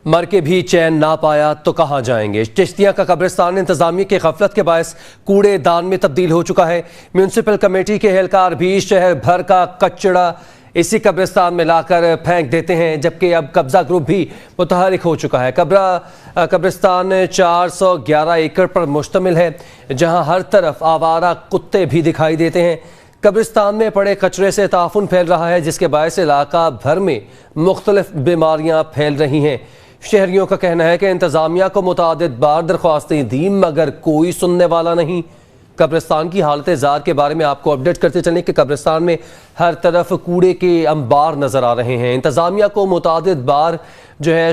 मर के भी चैन ना पाया तो कहाँ जाएंगे। चिश्तिया का कब्रिस्तान इंतजामिया की गफलत के बायस कूड़ेदान में तब्दील हो चुका है। म्यूनसिपल कमेटी के एहलकार भी शहर भर का कचरा इसी कब्रिस्तान में लाकर फेंक देते हैं, जबकि अब कब्जा ग्रुप भी मुतहरिक हो चुका है। कब्रिस्तान 411 एकड़ पर मुश्तमिल है, जहां हर तरफ आवारा कुत्ते भी दिखाई देते हैं। कब्रिस्तान में पड़े कचरे से ताफुन फैल रहा है, जिसके बायस इलाका भर में मुख्तलिफ बीमारियां फैल रही हैं। शहरियों का कहना है कि इंतजामिया को मुतादिद बार दरख्वास्तें दी मगर कोई सुनने वाला नहीं। कब्रिस्तान की हालत जार के बारे में आपको अपडेट करते चलें कि कब्रिस्तान में हर तरफ कूड़े के अंबार नजर आ रहे हैं। इंतजामिया को मुतादिद बार जो है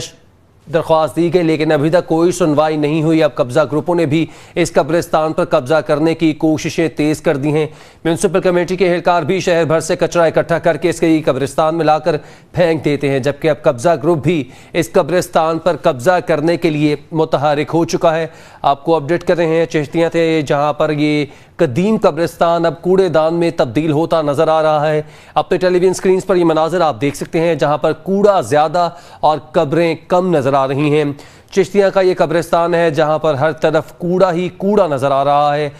दरख्वास्त दी गई, लेकिन अभी तक कोई सुनवाई नहीं हुई। अब कब्जा ग्रुपों ने भी इस कब्रिस्तान पर कब्जा करने की कोशिशें तेज कर दी हैं। म्यूनसिपल कमेटी के एहलकार भी शहर भर से कचरा इकट्ठा करके इसके कब्रिस्तान में लाकर फेंक देते हैं, जबकि अब कब्जा ग्रुप भी इस कब्रिस्तान पर कब्जा करने के लिए मुतहरिक हो चुका है। आपको अपडेट कर रहे हैं चिश्तियाँ थे, जहाँ पर ये कदीम कब्रिस्तान अब कूड़ेदान में तब्दील होता नजर आ रहा है। अपने टेलीविजन स्क्रीन पर ये मनाजिर आप देख सकते हैं, जहां पर कूड़ा ज़्यादा और कब्रें कम नज़र आ रही हैं। चिश्तिया का ये कब्रिस्तान है जहां पर हर तरफ कूड़ा ही कूड़ा नज़र आ रहा है।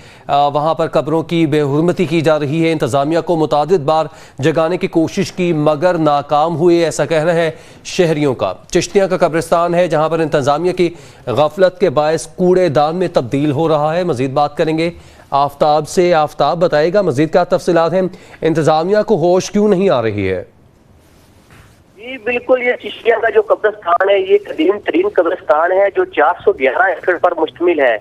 वहां पर कब्रों की बेहुरमती की जा रही है। इंतज़ामिया को मुतादिद बार जगाने की कोशिश की मगर नाकाम हुए, ऐसा कहना है शहरियों का। चिश्तिया का कब्रिस्तान है जहां पर इंतज़ामिया की गफलत के बायस कूड़ेदान में तब्दील हो रहा है। मज़ीद बात करेंगे आफ्ताब से। आफ्ताब बताएगा मज़ीद क्या तफसीलात हैं, इंतज़ामिया को होश क्यों नहीं आ रही है? जी बिल्कुल, ये चिश्तिया का जो कब्रिस्तान है ये कदीम तरीन कब्रिस्तान है जो 411 एकड़ पर मुश्तमिल है।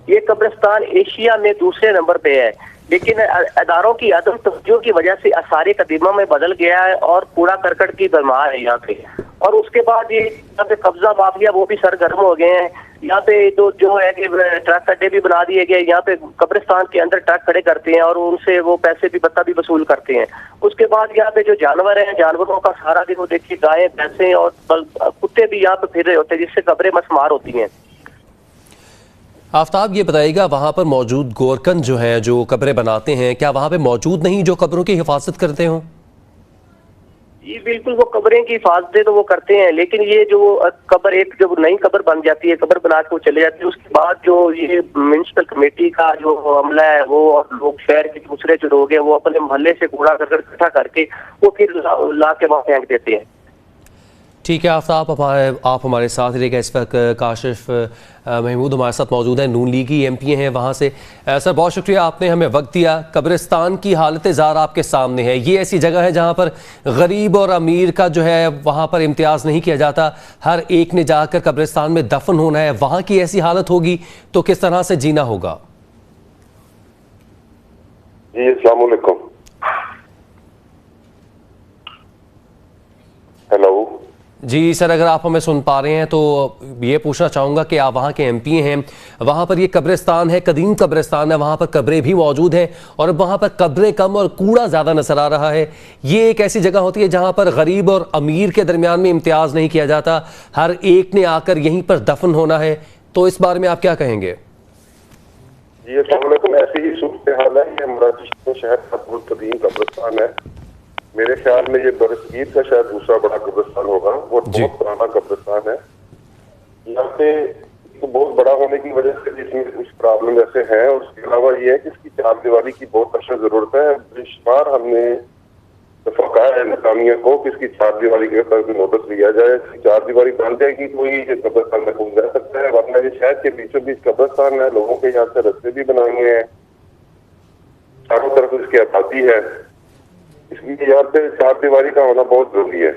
ये कब्रिस्तान एशिया में दूसरे नंबर पे है, लेकिन अदारों की अदम तवज्जो की वजह से आसारे कदीमा में बदल गया है और कूड़ा करकट की भरमार है यहाँ पे। और उसके बाद ये यहाँ पे कब्जा माफिया वो भी सरगर्म हो गए हैं। यहाँ पे तो जो है कि ट्रक अड्डे भी बना दिए गए, यहाँ पे कब्रिस्तान के अंदर ट्रक खड़े करते हैं और उनसे वो पैसे भी भत्ता भी वसूल करते हैं। उसके बाद यहाँ पे जो जानवर हैं, जानवरों का सारा दिन वो देखिए गायें भैंसें और कुत्ते भी यहाँ पे फिर रहे होते हैं, जिससे कब्रें मसमार होती हैं। आफ्ताब ये बताइएगा, वहाँ पर मौजूद गोरकन जो है जो कब्रें बनाते हैं, क्या वहाँ पे मौजूद नहीं जो कब्रों की हिफाजत करते हों? जी बिल्कुल, वो कब्रें की हिफाजतें तो वो करते हैं, लेकिन ये जो कब्र एक जब नई कब्र बन जाती है, कब्र बना के वो चले जाती है, उसके बाद जो ये म्युनिसिपल कमेटी का जो अमला है वो और लोग शहर के दूसरे जो लोग हैं वो अपने मोहल्ले से कूड़ा करकट इकट्ठा करके वो फिर ला के वहाँ फेंक देते हैं। ठीक है आफ्ताब, आप हमारे साथ रहेगा। इस वक्त काशिफ महमूद हमारे साथ मौजूद है, नून लीग की MP हैं वहाँ से। सर बहुत शुक्रिया, आपने हमें वक्त दिया। कब्रिस्तान की हालत ज़ार आपके सामने है। ये ऐसी जगह है जहाँ पर गरीब और अमीर का जो है वहाँ पर इम्तियाज़ नहीं किया जाता, हर एक ने जाकर कब्रिस्तान में दफन होना है। वहाँ की ऐसी हालत होगी तो किस तरह से जीना होगा? जी अस्सलाम वालेकुम। हेलो जी सर, अगर आप हमें सुन पा रहे हैं तो ये पूछना चाहूँगा कि आप वहाँ के MP हैं, वहाँ पर ये कब्रिस्तान है, कदीम कब्रिस्तान है, वहाँ पर कब्रें भी मौजूद हैं और वहाँ पर कब्रें कम और कूड़ा ज़्यादा नजर आ रहा है। ये एक ऐसी जगह होती है जहाँ पर गरीब और अमीर के दरमियान में इम्तियाज़ नहीं किया जाता, हर एक ने आकर यहीं पर दफन होना है। तो इस बारे में आप क्या कहेंगे? जी अस्सलाम वालेकुम। ऐसी ही सूरत हाल है, ये हमारा चिश्तिया शहर का बहुत कदीम कब्रिस्तान है। मेरे ख्याल में ये बरसगीर का शायद दूसरा बड़ा कब्रिस्तान होगा, वो बहुत पुराना कब्रिस्तान है। यहाँ पे तो बहुत बड़ा होने की वजह से इसमें कुछ प्रॉब्लम ऐसे हैं, और उसके अलावा ये है कि इसकी चारदीवारी की बहुत अशद जरूरत है। बेशुमार हमने कहा है इंतजामिया को कि इसकी चारदीवारी के ऊपर नोटिस लिया जाए। चारदीवारी बन जाएगी तो ही ये कब्रिस्तान में घूम जा सकता है, वरना ये शहर के बीचों बीच कब्रिस्तान है, लोगों के यहाँ से रास्ते भी बनाए हैं, चारों तरफ इसकी आबादी है, इसलिए यहाँ पे चारदीवारी का होना बहुत जरूरी है।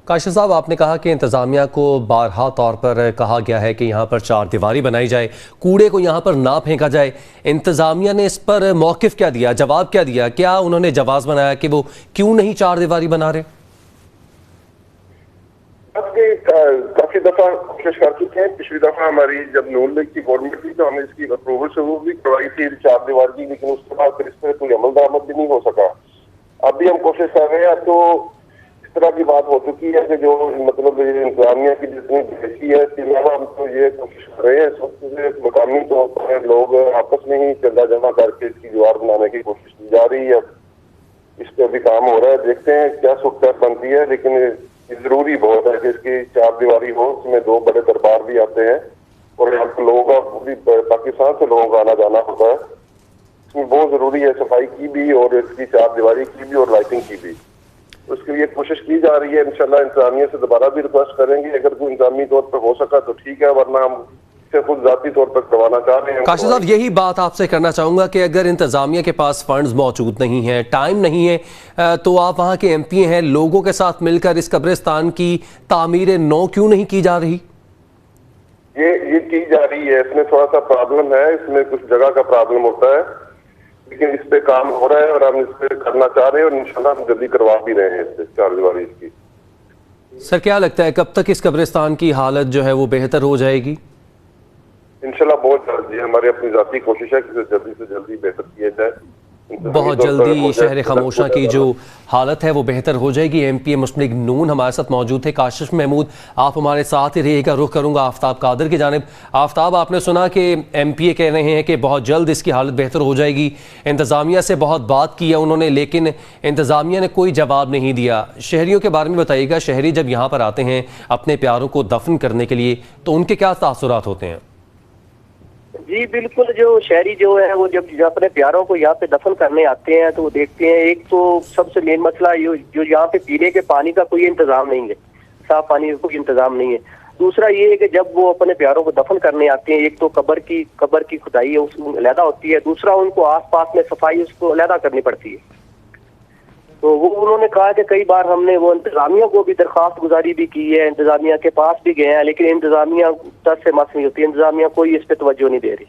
काशिफ साहब, आपने कहा कि इंतज़ामिया को बारहा तौर पर कहा गया है कि यहाँ पर चारदीवारी बनाई जाए, कूड़े को यहाँ पर ना फेंका जाए। इंतज़ामिया ने इस पर मौक़िफ़ क्या दिया, जवाब क्या दिया? क्या उन्होंने जवाब बनाया कि वो क्यों नहीं चारदीवारी बना रहे? काफी दफा कोशिश कर चुके हैं। पिछली दफा हमारी जब नून लीग की गवर्नमेंट थी तो हमने इसकी अप्रूवल से वो भी करवाई थी चारदीवारी की, लेकिन उसके बाद फिर इस पर कोई अमल दरामद भी नहीं हो सका। अब भी हम कोशिश कर रहे हैं। तो इस तरह की बात हो चुकी है कि जो मतलब इंतजामिया की जितनी बेहसी है, इसके अलावा हम तो ये कोशिश कर रहे हैं सबसे मुकामी तौर पर लोग आपस में ही चंदा जमा करके इसकी दीवार बनाने की कोशिश की जा रही है। इस पर भी काम हो रहा है, देखते हैं क्या सूरत बनती है। लेकिन जरूरी बहुत है कि इसकी चार दीवारी हो, इसमें 2 बड़े दरबार भी आते हैं और यहाँ पे लोगों का पूरी पाकिस्तान से लोगों का आना जाना होता है। इसमें बहुत जरूरी है सफाई की भी और इसकी चार दीवारी की भी और लाइटिंग की भी। उसके लिए कोशिश की जा रही है। इंशाल्लाह इंतजामिया से दोबारा भी रिक्वेस्ट करेंगे, अगर कोई इंतजामी तौर पर हो सका तो ठीक है, वरना हम इसे खुद जाती तौर पर करवाना चाह रहे हैं। काशिफ साहब, यही बात आपसे करना चाहूंगा कि अगर इंतजामिया के पास फंड्स मौजूद नहीं है, टाइम नहीं है, तो आप वहां के MP हैं, लोगों के साथ मिलकर इस कब्रिस्तान की तामीर नौ क्यों नहीं की जा रही? ये की जा रही है। इसमें थोड़ा सा प्रॉब्लम है, इसमें कुछ जगह का प्रॉब्लम होता है, लेकिन इस पे काम हो रहा है और हम इस पे करना चाह रहे हैं और इंशाल्लाह हम जल्दी करवा भी रहे हैं इससे चार दीवारी की। सर, क्या लगता है कब तक इस कब्रिस्तान की हालत जो है वो बेहतर हो जाएगी? इंशाल्लाह बहुत जल्दी, हमारी अपनी जाती कोशिश है कि जल्दी से जल्दी बेहतर किया जाए। बहुत जल्दी शहर खामोशा की जो हालत है वो बेहतर हो जाएगी। MP मुस्लिम लीग नून हमारे साथ मौजूद थे। काशिफ महमूद, आप हमारे साथ ही रहिएगा। रुख करूंगा आफ्ताब कादर की जानिब। आफ्ताब, आपने सुना कि MP कह रहे हैं कि बहुत जल्द इसकी हालत बेहतर हो जाएगी। इंतज़ामिया से बहुत बात की है उन्होंने, लेकिन इंतज़ामिया ने कोई जवाब नहीं दिया। शहरियों के बारे में बताइएगा, शहरी जब यहाँ पर आते हैं अपने प्यारों को दफन करने के लिए तो उनके क्या तासुरात होते हैं? जी बिल्कुल, जो शहरी जो है वो जब अपने प्यारों को यहाँ पे दफन करने आते हैं तो वो देखते हैं, एक तो सबसे मेन मसला जो यहाँ पे पीने के पानी का कोई इंतजाम नहीं है, साफ पानी का कोई इंतजाम नहीं है। दूसरा ये है कि जब वो अपने प्यारों को दफन करने आते हैं, एक तो कब्र की खुदाई है उसको अलहदा होती है, दूसरा उनको आसपास में सफाई उसको अलहदा करनी पड़ती है। तो वो उन्होंने कहा कि कई बार हमने वो इंतजामिया को भी दरख्वास्त गुजारी भी की है, इंतजामिया के पास भी गए हैं, लेकिन इंतजामिया दस से मस नहीं होती, इंतजामिया कोई इस पे तवज्जो नहीं दे रही।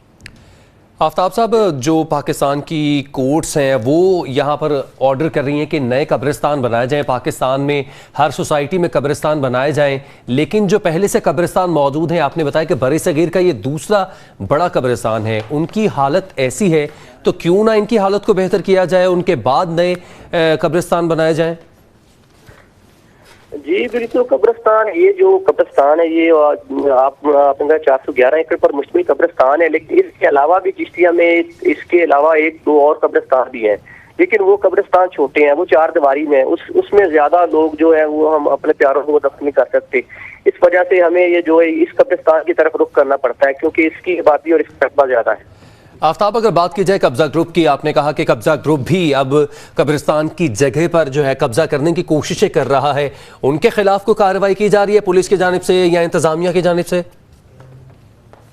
आफ्ताब साहब, जो पाकिस्तान की कोर्ट्स हैं वो यहाँ पर ऑर्डर कर रही हैं कि नए कब्रिस्तान बनाए जाएं, पाकिस्तान में हर सोसाइटी में कब्रिस्तान बनाए जाएं, लेकिन जो पहले से कब्रिस्तान मौजूद हैं, आपने बताया कि बरी सगीर का ये दूसरा बड़ा कब्रिस्तान है, उनकी हालत ऐसी है, तो क्यों ना इनकी हालत को बेहतर किया जाए, उनके बाद नए कब्रिस्तान बनाए जाएं? जी बिल्कुल, कब्रिस्तान, ये जो कब्रिस्तान है ये आपने 411 एकड़ पर मुश्तमिल कब्रिस्तान है, लेकिन इसके अलावा भी चिश्तिया में इसके अलावा 1-2 और कब्रिस्तान भी हैं, लेकिन वो कब्रिस्तान छोटे हैं, वो 4 दीवारी में, उसमें ज्यादा लोग जो है वो हम अपने प्यारों को दफन नहीं कर सकते। इस वजह से हमें ये जो है इस कब्रिस्तान की तरफ रुख करना पड़ता है, क्योंकि इसकी आबादी और इसका रकबा ज्यादा है। आफ्ताब, अगर बात की जाए कब्जा ग्रुप की, आपने कहा कि कब्जा ग्रुप भी अब कब्रिस्तान की जगह पर जो है कब्जा करने की कोशिशें कर रहा है, उनके खिलाफ कोई कार्रवाई की जा रही है पुलिस की जानिब से या इंतजामिया की जानिब से?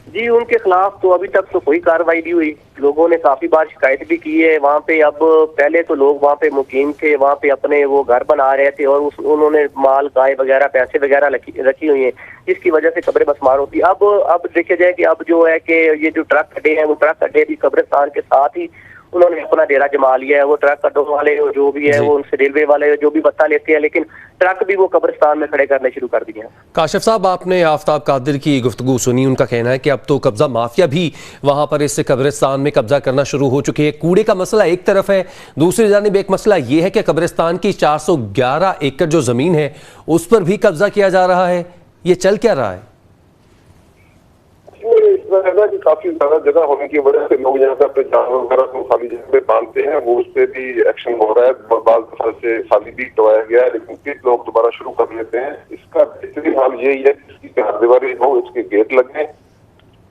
जी, उनके खिलाफ तो अभी तक तो कोई कार्रवाई नहीं हुई। लोगों ने काफी बार शिकायत भी की है वहाँ पे। अब पहले तो लोग वहाँ पे मुकीम थे, वहाँ पे अपने वो घर बना रहे थे और उन्होंने माल, गाय वगैरह, पैसे वगैरह रखी हुई है, जिसकी वजह से कब्रें बसमार होती। अब देखा जाए कि अब जो है कि ये जो ट्रक अड्डे हैं वो ट्रक अड्डे भी कब्रिस्तान के साथ ही उन्होंने अपना डेरा जमा लिया है। वो ट्रक अड्डों वाले जो भी है वो उनसे रेलवे वाले जो भी बता लेते हैं, लेकिन ट्रक भी वो कब्रिस्तान में खड़े करने शुरू कर दिए हैं। काशिफ साहब, आपने आफ्ताब कादिर की गुफ्तगू सुनी, उनका कहना है कि अब तो कब्जा माफिया भी वहां पर इस कब्रिस्तान में कब्जा करना शुरू हो चुकी है। कूड़े का मसला एक तरफ है, दूसरी जानिब एक मसला यह है कि कब्रिस्तान की 411 एकड़ जो जमीन है उस पर भी कब्जा किया जा रहा है। ये चल क्या रहा है? कि काफी ज्यादा जगह होने की वजह से लोग यहाँ पे अपने जानवर वगैरह को खाली जगह पे बांधते हैं, वो उस पे भी एक्शन हो रहा है। बाल दफा से खाली भी टवाया गया है, लेकिन फिर लोग दोबारा शुरू कर लेते हैं। इसका बेहतरीन हाल यही है कि इसकी चारदीवारी हो, इसके गेट लगे,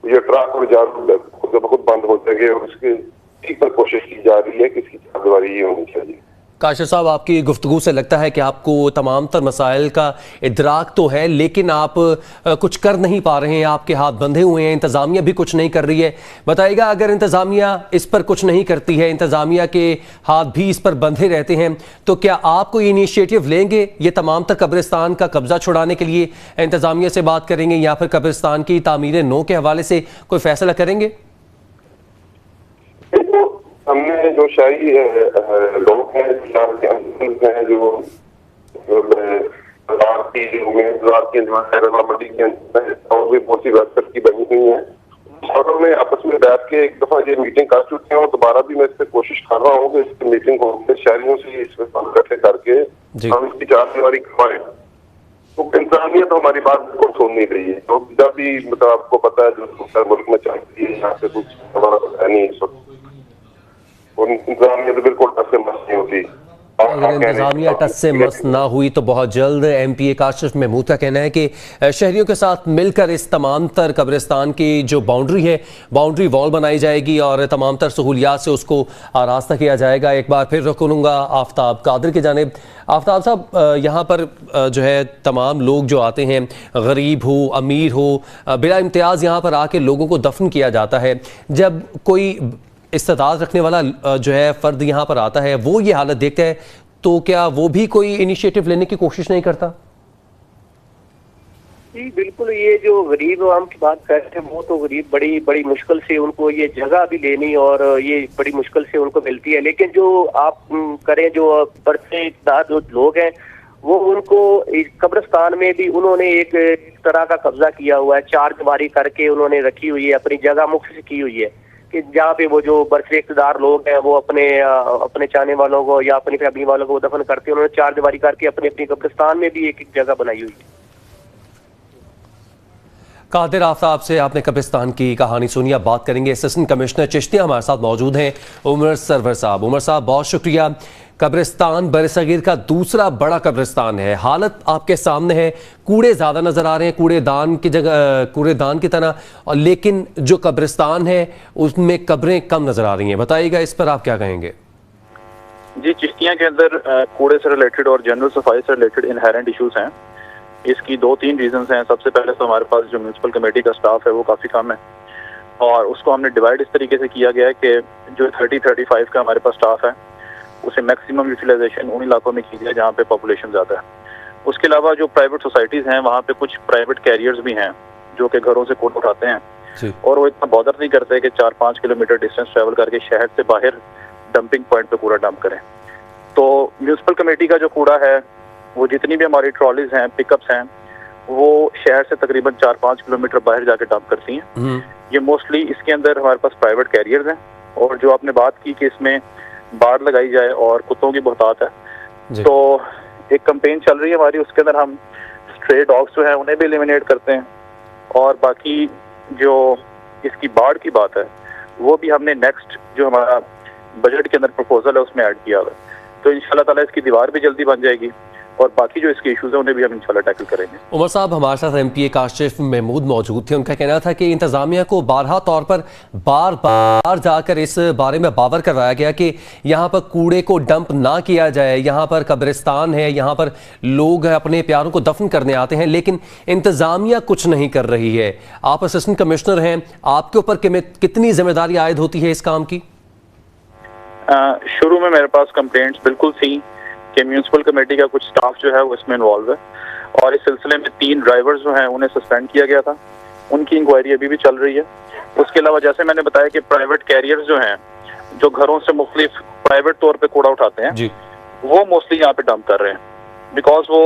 ये ट्रक और जानवर खुद बंद हो जाएंगे और इसकी ठीक पर कोशिश की जा रही है कि इसकी चारदीवारी ही होनी चाहिए। काशिफ साहब, आपकी गुफ्तगू से लगता है कि आपको तमाम तर मसाइल का इदराक तो है, लेकिन आप कुछ कर नहीं पा रहे हैं, आपके हाथ बंधे हुए हैं, इंतज़ामिया भी कुछ नहीं कर रही है। बताइएगा, अगर इंतज़ामिया इस पर कुछ नहीं करती है, इंतज़ामिया के हाथ भी इस पर बंधे रहते हैं, तो क्या आप कोई इनिशिएटिव लेंगे? ये तमाम तर कब्रिस्तान का कब्जा छुड़ाने के लिए इंतज़ामिया से बात करेंगे या फिर कब्रिस्तान की तामीर नौ के हवाले से कोई फैसला करेंगे? हमने जो शहरी लोग हैं, जो और भी बहुत सी वेबसाइट की बनी हुई है, और हमने आपस में बैठ के एक दफा ये मीटिंग कर चुके हैं और दोबारा भी मैं इस पे कोशिश कर रहा हूँ कि इस मीटिंग को शहरियों से इस पे इकट्ठे करके हम इसकी चारदीवारी करवाएं। तो इंसानियत तो हमारी बात बिल्कुल सुन नहीं रही है। तो जब भी मतलब आपको पता है जो मुल्क में चलती है, यहाँ पे कुछ हमारा पता नहीं है, और इंतजामिया तो बिल्कुल टस से मस नहीं होती। अगर इंतजामिया टच से मस ना हुई तो बहुत जल्द एमपीए काशिफ महमूद का कहना है कि शहरियों के साथ मिलकर इस तमाम तर कब्रिस्तान की जो बाउंड्री है, बाउंड्री वॉल बनाई जाएगी और तमाम तर सहूलियात से उसको आरास्ता किया जाएगा। एक बार फिर रुख करूँगा आफ्ताब कादिर की जानिब। आफ्ताब साहब, यहाँ पर जो है तमाम लोग जो आते हैं, गरीब हो अमीर हो, बिला इम्तियाज़ यहाँ पर आके लोगों को दफन किया जाता है। जब कोई इस्तेदाद रखने वाला जो है फ़र्द यहाँ पर आता है, वो ये हालत देखता है, तो क्या वो भी कोई इनिशिएटिव लेने की कोशिश नहीं करता? जी बिल्कुल, ये जो गरीब आवाम की बात कर रहे हैं वो तो गरीब बड़ी बड़ी मुश्किल से उनको ये जगह भी लेनी और ये बड़ी मुश्किल से उनको मिलती है। लेकिन जो आप करें, जो बरसेदार जो लोग हैं वो उनको कब्रिस्तान में भी उन्होंने एक तरह का कब्जा किया हुआ है, चार दीवारी करके उन्होंने रखी हुई है, अपनी जगह मुख्तस की हुई है कि जहाँ पे वो जो बरसे इक़्तिदार लोग हैं वो अपने चाहने वालों को या अपनी फैमिली वालों को दफन करते हैं। उन्होंने चार दीवारी करके अपनी अपनी कब्रिस्तान में भी एक जगह बनाई हुई है। कादिर आफ्ताब से आपने कब्रिस्तान की कहानी सुनी। अब बात करेंगे असिस्टेंट कमिश्नर चिश्तिया, हमारे साथ मौजूद हैं उमर सरवर साहब। उमर साहब, बहुत शुक्रिया। कब्रिस्तान बरसगीर का दूसरा बड़ा कब्रिस्तान है, हालत आपके सामने है, कूड़े ज़्यादा नज़र आ रहे हैं, कूड़ेदान की जगह कूड़ेदान की तरह, और लेकिन जो कब्रिस्तान है उसमें कब्रें कम नज़र आ रही हैं। बताइएगा इस पर आप क्या कहेंगे? जी, चिश्तियाँ के अंदर कूड़े से रिलेटेड और जनरल सफाई से रिलेटेड इनहेरेंट इशूज़ हैं। इसकी 2-3 रीजंस हैं। सबसे पहले तो हमारे पास जो म्यूनसिपल कमेटी का स्टाफ है वो काफ़ी कम है और उसको हमने डिवाइड इस तरीके से किया गया है कि जो 30-35 का हमारे पास स्टाफ है उसे मैक्सिमम यूटिलाइजेशन उन इलाकों में की जाए जहाँ पे पॉपुलेशन ज़्यादा है। उसके अलावा जो प्राइवेट सोसाइटीज़ हैं वहाँ पे कुछ प्राइवेट कैरियर्स भी हैं जो कि घरों से कूड़ा उठाते हैं और वो इतना बॉदर नहीं करते कि 4-5 किलोमीटर डिस्टेंस ट्रैवल करके शहर से बाहर डंपिंग पॉइंट पे कूड़ा डंप करें। तो म्यूनसिपल कमेटी का जो कूड़ा है वो जितनी भी हमारी ट्रॉलीज हैं, पिकअप्स हैं, वो शहर से तकरीबन 4-5 किलोमीटर बाहर जाके डंप करती हैं। ये मोस्टली इसके अंदर हमारे पास प्राइवेट कैरियर्स हैं। और जो आपने बात की कि इसमें बाड़ लगाई जाए और कुत्तों की बहुतात है, तो एक कैंपेन चल रही है हमारी, उसके अंदर हम स्ट्रे डॉग्स जो हैं उन्हें भी एलिमिनेट करते हैं और बाकी जो इसकी बाढ़ की बात है वो भी हमने नेक्स्ट जो हमारा बजट के अंदर प्रपोजल है उसमें ऐड किया हुआ है। तो इंशाल्लाह ताला इसकी दीवार भी जल्दी बन जाएगी और बाकी जो इसके इश्यूज हैं उन्हें भी हम इंशाल्लाह टैकल करेंगे। उमर साहब, हमारे साथ एमपीए काशिफ महमूद मौजूद थे। उनका कहना था कि इंतजामिया को बारहा तौर पर बार बार जाकर इस बारे में बावर करवाया गया कि यहाँ पर कूड़े को डंप ना किया जाए, यहाँ पर कब्रिस्तान है, यहाँ पर लोग अपने प्यारों को दफन करने आते हैं, लेकिन इंतजामिया कुछ नहीं कर रही है। आप असिस्टेंट कमिश्नर हैं, आपके ऊपर कितनी जिम्मेदारी आयद होती है इस काम की? शुरू में मेरे पास कंप्लेंट्स बिल्कुल थी कि म्यूनसिपल कमेटी का कुछ स्टाफ जो है वो इसमें इन्वॉल्व है और इस सिलसिले में 3 ड्राइवर्स जो हैं उन्हें सस्पेंड किया गया था। उनकी इंक्वायरी अभी भी चल रही है। उसके अलावा जैसे मैंने बताया कि प्राइवेट कैरियर्स जो हैं जो घरों से मुख्तलिफ प्राइवेट तौर पे कूड़ा उठाते हैं जी, वो मोस्टली यहाँ पे डंप कर रहे हैं बिकॉज वो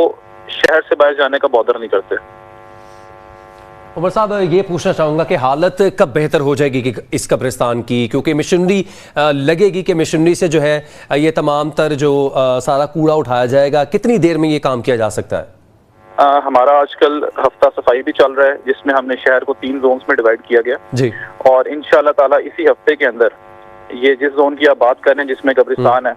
शहर से बाहर जाने का बॉदर नहीं करते। उमर साहब, ये पूछना चाहूँगा कि हालत कब बेहतर हो जाएगी कि इस कब्रिस्तान की, क्योंकि मशीनरी लगेगी कि मशीनरी से जो है ये तमाम तर जो सारा कूड़ा उठाया जाएगा, कितनी देर में ये काम किया जा सकता है? हमारा आजकल हफ्ता सफाई भी चल रहा है जिसमें हमने शहर को 3 जोन्स में डिवाइड किया गया जी, और इंशाल्लाह ताला इसी हफ्ते के अंदर ये जिस जोन की आप बात कर रहे हैं जिसमें कब्रिस्तान है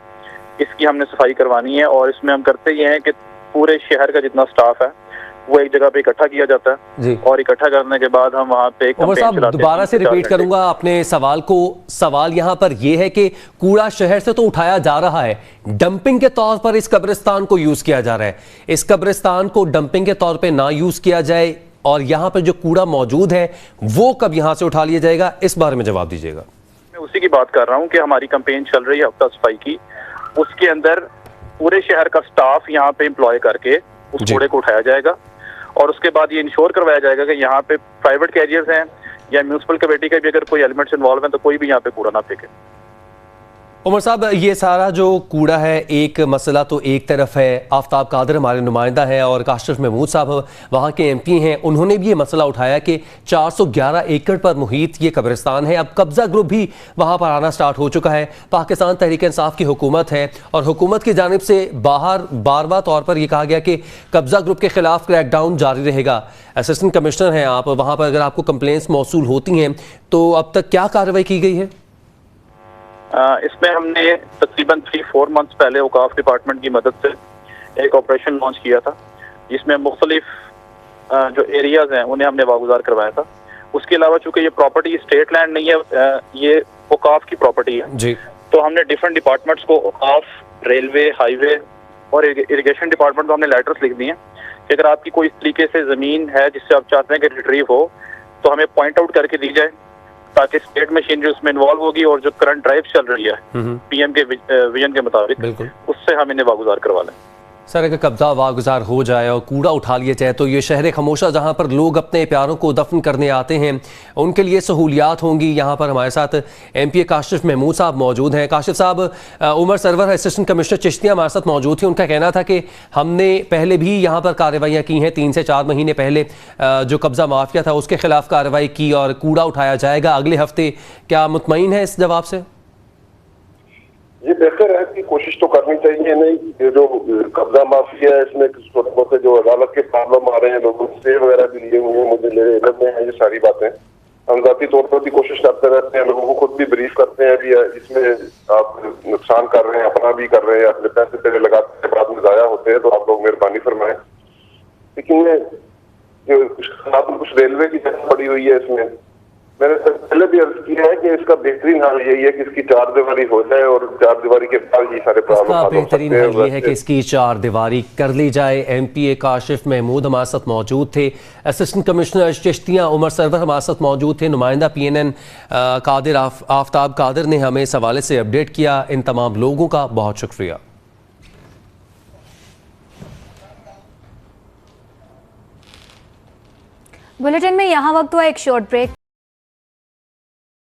इसकी हमने सफाई करवानी है और इसमें हम करते ये हैं कि पूरे शहर का जितना स्टाफ है वो एक जगह पे इकट्ठा किया जाता है जी, और इकट्ठा करने के बाद हम वहाँ पे उमर साहब, दोबारा से रिपीट करूंगा अपने सवाल को। सवाल यहाँ पर यह है कि कूड़ा शहर से तो उठाया जा रहा है, डंपिंग के तौर पर इस कब्रिस्तान को यूज किया जा रहा है। इस कब्रिस्तान को डंपिंग के तौर पर ना यूज किया जाए और यहाँ पर जो कूड़ा मौजूद है वो कब यहाँ से उठा लिया जाएगा, इस बारे में जवाब दीजिएगा। मैं उसी की बात कर रहा हूँ कि हमारी कैंपेन चल रही है हफ्ता सफाई की, उसके अंदर पूरे शहर का स्टाफ यहाँ पे एम्प्लॉय करके उस कूड़े को उठाया जाएगा और उसके बाद ये इंश्योर करवाया जाएगा कि यहाँ पे प्राइवेट कैरियर्स हैं या म्यूनसिपल कमेटी का भी अगर कोई एलिमेंट्स इन्वॉल्व है तो कोई भी यहाँ पे कूड़ा ना फेंके। उमर साहब, ये सारा जो कूड़ा है, एक मसला तो एक तरफ है, आफ्ताब कादिर हमारे नुमाइंदा है और काशिफ महमूद साहब वहाँ के एमपी हैं, उन्होंने भी ये मसला उठाया कि 411 एकड़ पर मुहित ये कब्रिस्तान है। अब कब्जा ग्रुप भी वहाँ पर आना स्टार्ट हो चुका है। पाकिस्तान तहरीक इंसाफ की हुकूमत है और हुकूमत की जानिब से बार बार तौर पर यह कहा गया कि कब्जा ग्रुप के खिलाफ क्रैकडाउन जारी रहेगा। असिस्टेंट कमिश्नर हैं आप, वहाँ पर अगर आपको कंप्लेंट्स मौसूल होती हैं तो अब तक क्या कार्रवाई की गई है? इसमें हमने तकरीबन 3-4 मंथ्स पहले औकाफ डिपार्टमेंट की मदद से एक ऑपरेशन लॉन्च किया था, जिसमें मुख्तलिफ जो एरियाज हैं उन्हें हमने वागुजार करवाया था। उसके अलावा चूंकि ये प्रॉपर्टी स्टेट लैंड नहीं है, ये औकाफ की प्रॉपर्टी है जी, तो हमने डिफरेंट डिपार्टमेंट्स को औकाफ, रेलवे, हाईवे और इरिगेशन डिपार्टमेंट को हमने लेटर्स लिख दिए हैं कि अगर आपकी कोई इस तरीके से ज़मीन है जिससे आप चाहते हैं कि रिट्रीव हो तो हमें पॉइंट आउट करके दी जाए, ताकि स्टेट मशीनरी उसमें इन्वॉल्व होगी और जो करंट ड्राइव चल रही है पीएम के विजन के मुताबिक, बिल्कुल। उससे हम इन्हें वागुजार करवा लें। सर, अगर कब्जा वागुजार हो जाए और कूड़ा उठा लिया जाए तो ये शहर खामोशा जहाँ पर लोग अपने प्यारों को दफन करने आते हैं उनके लिए सहूलियात होंगी। यहाँ पर हमारे साथ एमपीए काशिफ महमूद साहब मौजूद हैं। काशिफ साहब, उमर सरवर असिस्टेंट कमिश्नर चिश्तिया हमारे साथ मौजूद थे। उनका कहना था कि हमने पहले भी यहाँ पर कार्रवाइयाँ की हैं, 3 से 4 महीने पहले जो कब्जा माफिया था उसके खिलाफ कार्रवाई की और कूड़ा उठाया जाएगा अगले हफ्ते। क्या मुतमईन है इस जवाब से? ये बेहतर है कि कोशिश तो करनी चाहिए। नहीं, ये जो कब्जा माफिया है इसमें छोटे मोटे जो अदालत के प्रॉब्लम आ रहे हैं, लोगों ने स्टे वगैरह भी लिए हुए हैं, मुझे मेरे इलम में है ये सारी बातें। हम जाती तौर पर भी कोशिश करते रहते हैं, लोगों को खुद भी ब्रीफ करते हैं भी इसमें आप नुकसान कर रहे हैं, अपना भी कर रहे हैं, अपने पैसे पहले लगाते हैं बाद में जाया होते हैं, तो आप लोग मेहरबानी फरमाएं। लेकिन जो कुछ रेलवे की जगह पड़ी हुई है इसमें, मैंने पहले भी अर्ज किया है कि इसका बेहतरीन हाल यही है कि इसकी 4 दीवारी हो जाए और 4 दीवारी के बाद ये सारे प्रॉब्लम बेहतरीन हाल ये है कि इसकी 4 दीवारी कर ली जाए। एमपीए काशिफ महमूद हमारे साथ मौजूद थे, असिस्टेंट कमिश्नर चिश्तिया उमर सरवर हमारे साथ मौजूद थे, नुमाइंदा PNN कादिर आफ्ताब कादिर ने हमें इस हवाले से अपडेट किया। इन तमाम लोगों का बहुत शुक्रिया। बुलेटिन में यहाँ वक्त हुआ एक शॉर्ट ब्रेक।